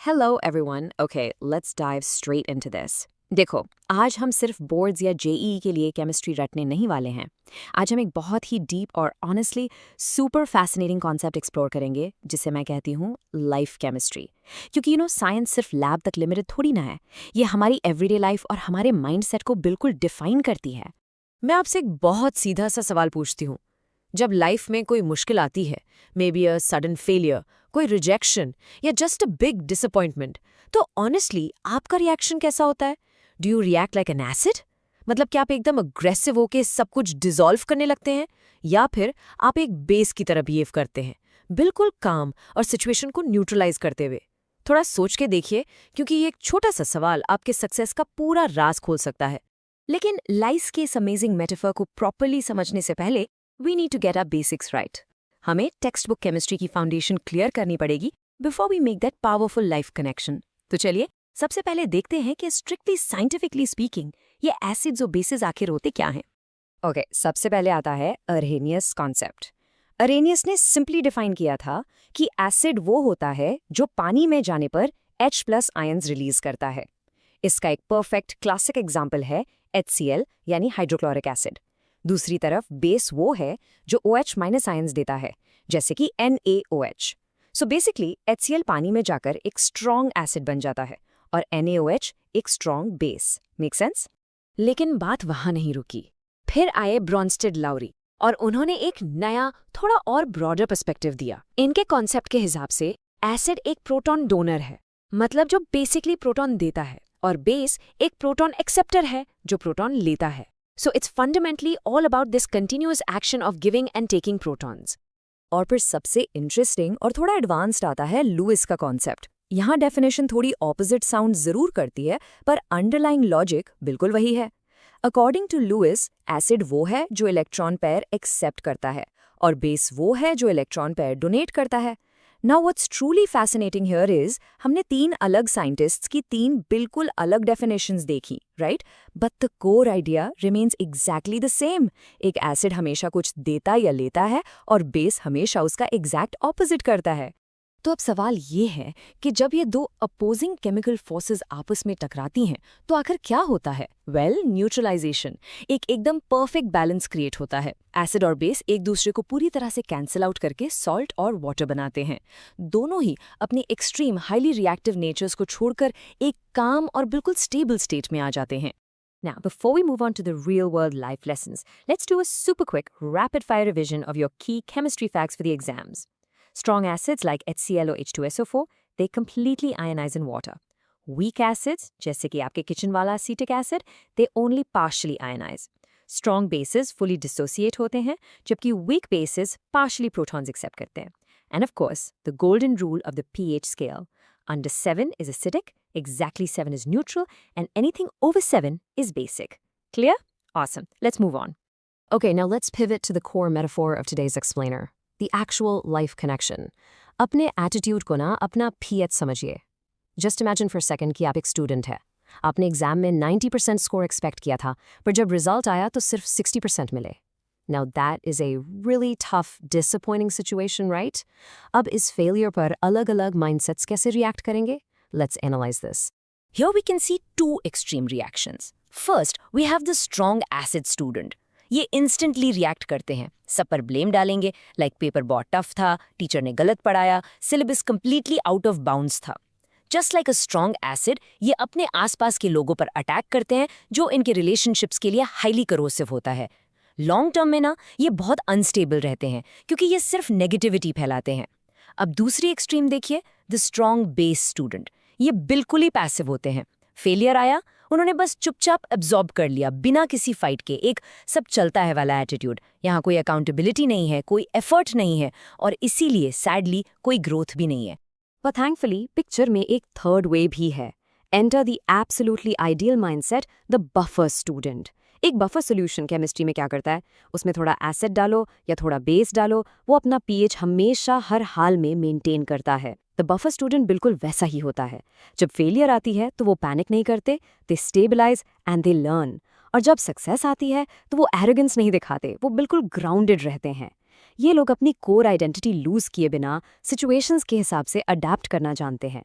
Hello everyone. Okay, let's dive straight into this. देखो, आज हम सिर्फ बोर्ड्स या जेईई के लिए केमिस्ट्री रटने नहीं वाले हैं। आज हम एक बहुत ही डीप और honestly super fascinating concept explore करेंगे, जिसे मैं कहती हूँ लाइफ केमिस्ट्री। क्योंकि साइंस सिर्फ लैब तक लिमिटेड थोड़ी ना है। ये हमारी एवरीडे लाइफ और हमारे माइंडसेट को बिल्कुल डिफाइन करती है। मैं आपसे एक बहुत सीधा सा सवाल पूछती हूँ। जब लाइफ में कोई मुश्किल आती है, may be a sudden failure, कोई रिजेक्शन या जस्ट अ बिग डिसअपॉइंटमेंट, तो ऑनेस्टली आपका रिएक्शन कैसा होता है? Do you react like an acid? मतलब क्या आप एकदम अग्रेसिव होके सब कुछ डिसॉल्व करने लगते हैं, या फिर आप एक बेस की तरह बिहेव करते हैं, बिल्कुल काम और सिचुएशन को न्यूट्रलाइज करते हुए? थोड़ा सोच के देखिए, क्योंकि ये एक छोटा सा सवाल आपके सक्सेस का पूरा राज खोल सकता है। लेकिन लाइफ के इस अमेजिंग मेटाफर को प्रॉपर्ली समझने से पहले we need to get our basics right. हमें टेक्स्ट बुक केमिस्ट्री की फाउंडेशन क्लियर करनी पड़ेगी before we make that powerful life connection. तो चलिए सबसे पहले देखते हैं कि स्ट्रिक्टली साइंटिफिकली स्पीकिंग ये एसिड्स और बेसिस आखिर होते क्या हैं। ओके, सबसे पहले आता है अरहेनियस कॉन्सेप्ट। अरहेनियस ने सिंपली डिफाइन किया था कि एसिड वो होता है जो पानी में जाने पर H+ आयंस रिलीज करता है। इसका एक परफेक्ट क्लासिक एग्जाम्पल है HCl यानी हाइड्रोक्लोरिक एसिड। दूसरी तरफ बेस वो है जो OH- आयंस देता है, जैसे कि NaOH। सो बेसिकली HCl पानी में जाकर एक स्ट्रॉन्ग एसिड बन जाता है और NaOH एक स्ट्रॉन्ग बेस। Make sense? लेकिन बात वहां नहीं रुकी। फिर आए ब्रॉन्स्टेड लाउरी और उन्होंने एक नया, थोड़ा और ब्रॉडर पर्सपेक्टिव दिया। इनके कॉन्सेप्ट के हिसाब से एसिड एक प्रोटॉन डोनर है, मतलब जो बेसिकली प्रोटॉन देता है, और बेस एक प्रोटॉन एक्सेप्टर है जो प्रोटॉन लेता है। So it's fundamentally all about this continuous action of giving and taking protons. और फिर सबसे इंटरेस्टिंग और थोड़ा एडवांस्ड आता है लुइस का कॉन्सेप्ट। यहाँ डेफिनेशन थोड़ी ऑपोजिट साउंड जरूर करती है, पर अंडरलाइंग लॉजिक बिल्कुल वही है। अकॉर्डिंग टू लुइस, एसिड वो है जो इलेक्ट्रॉन पेयर एक्सेप्ट करता है और बेस वो है जो इलेक्ट्रॉन पेयर डोनेट करता है। Now what's truly fascinating here is हमने 3 अलग साइंटिस्ट्स की 3 बिल्कुल अलग डेफिनेशंस देखी, right? But the core idea remains exactly the same. एक एसिड हमेशा कुछ देता या लेता है और बेस हमेशा उसका एग्जैक्ट ऑपोजिट करता है। तो अब सवाल ये है कि जब ये दो अपोजिंग केमिकल फोर्सेस आपस में टकराती हैं, तो आखिर क्या होता है? Well, neutralisation. एक एकदम परफेक्ट बैलेंस क्रिएट होता है। एसिड और बेस एक दूसरे को पूरी तरह से कैंसिल आउट करके सॉल्ट और वाटर बनाते हैं। दोनों ही अपने एक्सट्रीम हाईली रिएक्टिव नेचर्स को छोड़कर एक काम और बिल्कुल स्टेबल स्टेट में आ जाते हैं। Now, before we move on to the real-world life lessons, let's do a super quick, rapid-fire revision of your key chemistry facts for the exams. Strong acids like HCl or H2SO4, they completely ionize in water. Weak acids, जैसे कि आपके kitchen वाला acetic acid, they only partially ionize. Strong bases fully dissociate होते हैं, जबकि weak bases partially protons accept करते हैं. And of course, the golden rule of the pH scale. Under 7 is acidic, exactly 7 is neutral, and anything over 7 is basic. Clear? Awesome. Let's move on. Okay, now let's pivot to the core metaphor of today's explainer. The actual life connection. अपने attitude को ना अपना pH समझिए. Just imagine for a second कि आप एक student है. आपने एग्जाम में 90% स्कोर एक्सपेक्ट किया था, पर जब रिजल्ट आया तो सिर्फ 60% मिले. Now that is a really tough, disappointing situation, right? अब इस failure पर अलग-अलग mindsets कैसे react करेंगे? Let's analyze this. Here we can see 2 extreme reactions. First, we have the strong acid student. ये इंस्टेंटली रिएक्ट करते हैं, सब पर ब्लेम डालेंगे, लाइक पेपर बहुत टफ था, टीचर ने गलत पढ़ाया, syllabus completely out of bounds था। Just like a strong acid, ये अपने आसपास के लोगों पर अटैक करते हैं जो इनके रिलेशनशिप्स के लिए हाईली करोसिव होता है। लॉन्ग टर्म में ना ये बहुत अनस्टेबल रहते हैं, क्योंकि ये सिर्फ नेगेटिविटी फैलाते हैं। अब दूसरी एक्सट्रीम देखिए, द स्ट्रॉन्ग बेस स्टूडेंट। ये बिल्कुल ही पैसिव होते हैं। फेलियर आया, उन्होंने बस चुपचाप एब्जॉर्ब कर लिया बिना किसी फाइट के, एक सब चलता है वाला एटीट्यूड। यहाँ कोई अकाउंटेबिलिटी नहीं है, कोई एफर्ट नहीं है, और इसीलिए सैडली कोई ग्रोथ भी नहीं है। पर थैंकफुली पिक्चर में एक थर्ड वे भी है। Enter the absolutely ideal mindset, the buffer student. एक बफर सोल्यूशन केमिस्ट्री में क्या करता है? उसमें थोड़ा एसिड डालो या थोड़ा बेस डालो, वो अपना पीएच हमेशा हर हाल में मेंटेन करता है। द बफर स्टूडेंट बिल्कुल वैसा ही होता है। जब फेलियर आती है तो वो पैनिक नहीं करते, दे स्टेबलाइज एंड दे लर्न। और जब सक्सेस आती है तो वो एरोगेंस नहीं दिखाते, वो बिल्कुल ग्राउंडेड रहते हैं। ये लोग अपनी कोर आइडेंटिटी लूज किए बिना सिचुएशंस के हिसाब से अडैप्ट करना जानते हैं।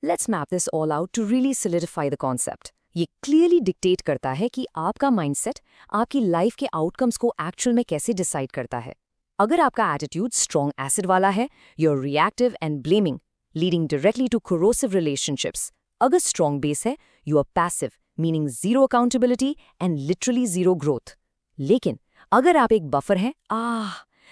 Let's map this all out to really solidify the concept. ये क्लियरली डिक्टेट करता है कि आपका माइंडसेट आपकी लाइफ के आउटकम्स को एक्चुअल में कैसे डिसाइड करता है। अगर आपका एटीट्यूड स्ट्रॉन्ग एसिड वाला है, you are reactive and blaming, leading directly to corrosive relationships. अगर स्ट्रॉन्ग बेस है, you are passive, meaning zero accountability and literally zero growth. लेकिन अगर आप एक बफर हैं,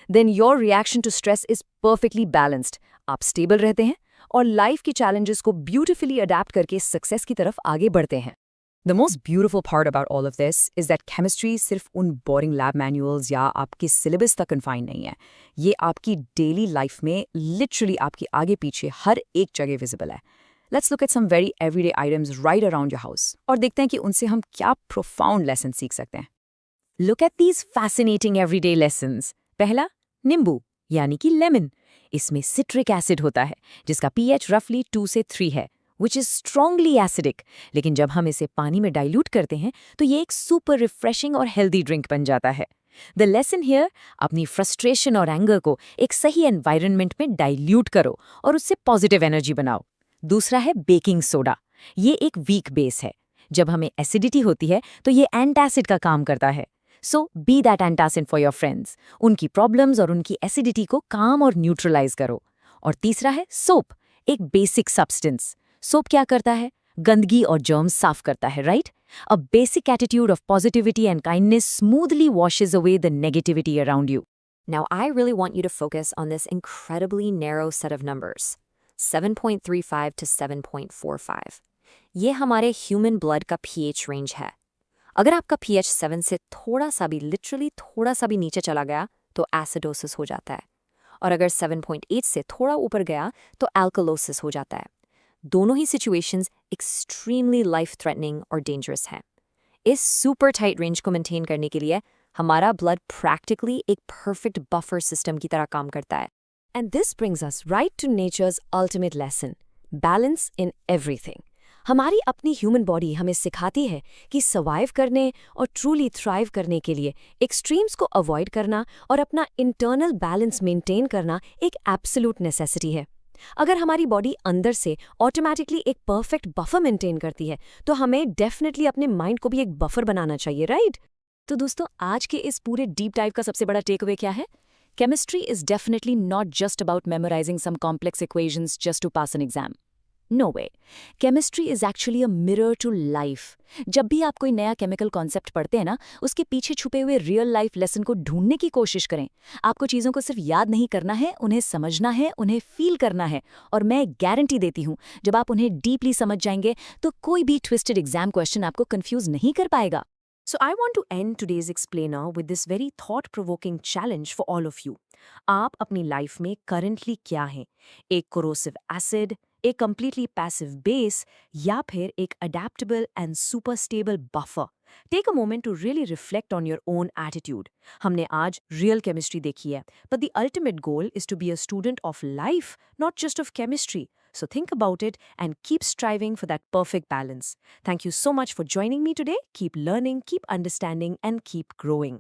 then your reaction to stress is perfectly balanced. आप stable रहते हैं और लाइफ की चैलेंजेस को ब्यूटिफुली अडेप्ट करके सक्सेस की तरफ आगे बढ़ते हैं। The most beautiful part about all of this is that chemistry सिर्फ उन बोरिंग लैब मैनुअल्स या आपके सिलेबस तक कन्फाइन नहीं है। ये आपकी डेली लाइफ में लिटरली आपके आगे पीछे हर एक जगह विजिबल है। Let's look at some very everyday items right around your house और देखते हैं कि उनसे हम क्या प्रोफाउंड लेसन सीख सकते हैं। Look at these fascinating everyday lessons. पहला, नींबू यानी कि लेमन। इसमें सिट्रिक एसिड होता है जिसका pH रफली 2 से 3 है, विच इज स्ट्रांगली एसिडिक। लेकिन जब हम इसे पानी में डाइल्यूट करते हैं तो ये एक सुपर रिफ्रेशिंग और हेल्दी ड्रिंक बन जाता है। द लेसन हियर, अपनी फ्रस्ट्रेशन और एंगर को एक सही एनवायरनमेंट में डाइल्यूट करो और उससे पॉजिटिव एनर्जी बनाओ। दूसरा है बेकिंग सोडा। ये एक वीक बेस है। जब हमें एसिडिटी होती है तो ये एंटासिड का काम करता है। So be that antacid for your friends. उनकी प्रॉब्लम्स और उनकी एसिडिटी को काम और न्यूट्रलाइज करो। और तीसरा है सोप, एक बेसिक सब्सटेंस। सोप क्या करता है? गंदगी और जर्म्स साफ करता है, right? A basic attitude of positivity and kindness smoothly washes away the negativity around you. Now, I really want you to focus on this incredibly narrow set of numbers, 7.35 to 7.45. ये हमारे human blood का pH range है। अगर आपका pH 7 से थोड़ा सा भी, लिटरली थोड़ा सा भी नीचे चला गया तो एसिडोसिस हो जाता है, और अगर 7.8 से थोड़ा ऊपर गया तो एल्कलोसिस हो जाता है। दोनों ही सिचुएशंस एक्सट्रीमली लाइफ थ्रेटनिंग और डेंजरस हैं। इस सुपर टाइट रेंज को मेंटेन करने के लिए हमारा ब्लड प्रैक्टिकली एक परफेक्ट बफर सिस्टम की तरह काम करता है। And this brings us right to nature's ultimate lesson, balance in everything. हमारी अपनी ह्यूमन बॉडी हमें सिखाती है कि सर्वाइव करने और ट्रूली थ्राइव करने के लिए एक्सट्रीम्स को अवॉइड करना और अपना इंटरनल बैलेंस मेंटेन करना एक एब्सोल्यूट नेसेसिटी है। अगर हमारी बॉडी अंदर से ऑटोमेटिकली एक परफेक्ट बफर मेंटेन करती है तो हमें डेफिनेटली अपने माइंड को भी एक बफर बनाना चाहिए, राइट? तो दोस्तों, आज के इस पूरे डीप डाइव का सबसे बड़ा टेक अवे क्या है? Chemistry is definitely not just about memorising some complex equations just to pass an exam. No way. Chemistry is actually a mirror to life. जब भी आप कोई नया केमिकल कॉन्सेप्ट पढ़ते हैं ना, उसके पीछे छुपे हुए रियल लाइफ लेसन को ढूंढने की कोशिश करें। आपको चीज़ों को सिर्फ याद नहीं करना है, उन्हें समझना है, उन्हें फील करना है। और मैं गारंटी देती हूँ, जब आप उन्हें डीपली समझ जाएंगे तो कोई भी ट्विस्टेड एग्जाम क्वेश्चन आपको कंफ्यूज नहीं कर पाएगा। So I want to end today's explainer with this very thought-provoking challenge for all of you. आप अपनी लाइफ में करंटली क्या हैं? एक कोरोसिव एसिड, एक कंप्लीटली पैसिव बेस, या फिर एक adaptable and super stable buffer? Take a moment to really reflect on your own attitude. हमने आज रियल केमिस्ट्री देखी है, but the ultimate goal is to be a student of life, not just of chemistry. So think about it and keep striving for that perfect balance. Thank you so much for joining me today. Keep learning, keep understanding, and keep growing.